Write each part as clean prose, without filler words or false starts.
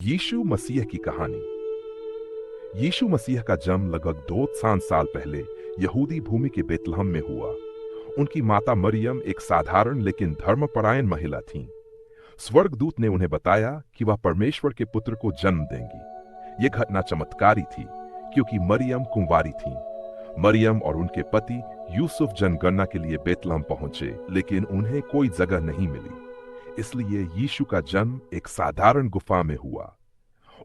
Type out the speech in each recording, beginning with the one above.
यीशु मसीह की कहानी। यीशु मसीह का जन्म लगभग 200 साल पहले यहूदी भूमि के बेतलहम में हुआ। उनकी माता मरियम एक साधारण लेकिन धर्मपरायण महिला थीं। स्वर्गदूत ने उन्हें बताया कि वह परमेश्वर के पुत्र को जन्म देंगी। यह घटना चमत्कारी थी क्योंकि मरियम कुंवारी थीं। मरियम और उनके पति यूसुफ जनगणना के लिए बेतलहम पहुंचे, लेकिन उन्हें कोई जगह नहीं मिली। इसलिए यीशु का जन्म एक साधारण गुफा में हुआ।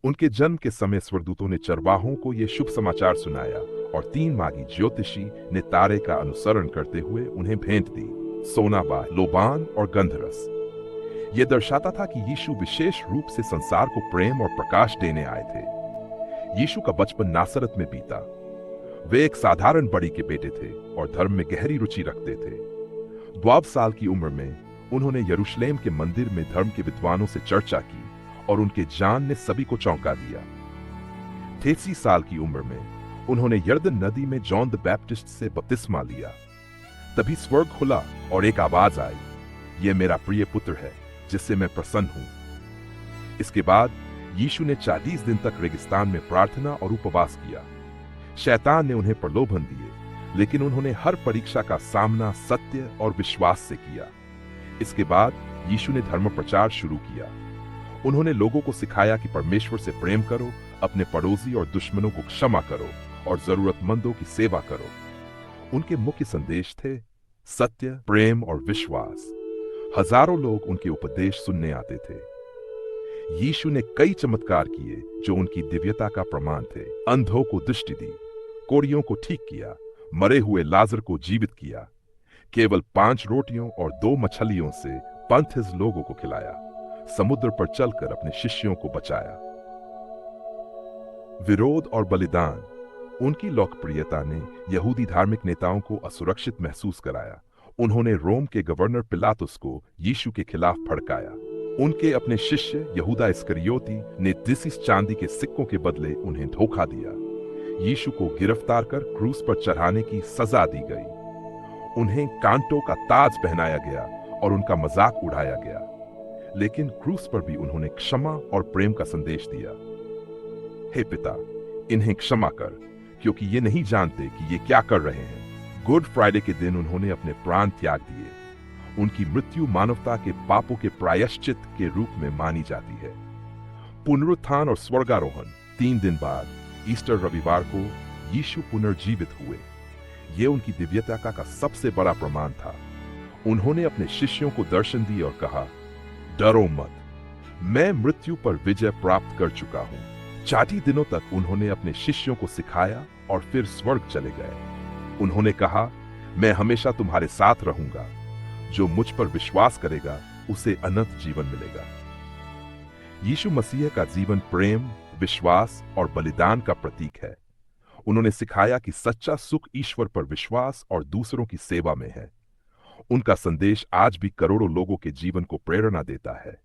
उनके जन्म के समय स्वर्गदूतों ने चरवाहों को यह शुभ समाचार सुनाया और 3 मागी ज्योतिषी ने तारे का अनुसरण करते हुए उन्हें भेंट दी, सोनाबा, लोबान और गंधरस। यह दर्शाता था कि यीशु विशेष रूप से संसार को प्रेम और प्रकाश देने आए थे। यीशु का बचपन नासरत में बीता। वे एक साधारण बड़ी के बेटे थे और धर्म में गहरी रुचि रखते थे। 12 साल की उम्र में उन्होंने यरूशलेम के मंदिर में धर्म के विद्वानों से चर्चा की और उनके ज्ञान ने सभी को चौंका दिया। 33 साल की उम्र में उन्होंने यरदन नदी में जॉन द बैप्टिस्ट से बपतिस्मा लिया। तभी स्वर्ग खुला और एक आवाज आई, यह मेरा प्रिय पुत्र है जिससे मैं प्रसन्न हूं। इसके बाद यीशु ने 40 दिन तक रेगिस्तान में प्रार्थना और उपवास किया। शैतान ने उन्हें प्रलोभन दिए, लेकिन उन्होंने हर परीक्षा का सामना सत्य और विश्वास से किया। इसके बाद यीशु ने धर्म प्रचार शुरू किया। उन्होंने लोगों को सिखाया कि परमेश्वर से प्रेम करो, अपने पड़ोसी और दुश्मनों को क्षमा करो और जरूरतमंदों की सेवा करो। उनके मुख्य संदेश थे सत्य, प्रेम और विश्वास। हजारों लोग उनके उपदेश सुनने आते थे। यीशु ने कई चमत्कार किए जो उनकी दिव्यता का प्रमाण थे। अंधों को दृष्टि दी, कोढ़ियों को ठीक किया, मरे हुए लाजर को जीवित किया। केवल 5 रोटियों और 2 मछलियों से 35 लोगों को खिलाया। समुद्र पर चलकर अपने शिष्यों को बचाया। विरोध और बलिदान। उनकी लोकप्रियता ने यहूदी धार्मिक नेताओं को असुरक्षित महसूस कराया। उन्होंने रोम के गवर्नर पिलातुस को यीशु के खिलाफ भड़काया। उनके अपने शिष्य यहूदा इस्करियोती ने 30 चांदी के सिक्कों के बदले उन्हें धोखा दिया। यीशु को गिरफ्तार कर क्रूस पर चढ़ाने की सजा दी गई। उन्हें कांटों का ताज पहनाया गया और उनका मजाक उड़ाया गया। लेकिन क्रूस पर भी उन्होंने क्षमा और प्रेम का संदेश दिया। हे पिता, इन्हें क्षमा कर, क्योंकि ये नहीं जानते कि ये क्या कर रहे हैं। गुड फ्राइडे के दिन उन्होंने अपने प्राण त्याग दिए। उनकी मृत्यु मानवता के पापों के प्रायश्चित के रूप में मानी जाती है। पुनरुत्थान और स्वर्गारोहण। 3 दिन बाद ईस्टर रविवार को यीशु पुनर्जीवित हुए। ये उनकी दिव्यता का सबसे बड़ा प्रमाण था। उन्होंने अपने शिष्यों को दर्शन दी और कहा, डरो मत, मैं मृत्यु पर विजय प्राप्त कर चुका हूं। 40 दिनों तक उन्होंने अपने शिष्यों को सिखाया और फिर स्वर्ग चले गए। उन्होंने कहा, मैं हमेशा तुम्हारे साथ रहूंगा। जो मुझ पर विश्वास करेगा उसे अनंत जीवन मिलेगा। यीशु मसीह का जीवन प्रेम, विश्वास और बलिदान का प्रतीक है। उन्होंने सिखाया कि सच्चा सुख ईश्वर पर विश्वास और दूसरों की सेवा में है। उनका संदेश आज भी करोड़ों लोगों के जीवन को प्रेरणा देता है।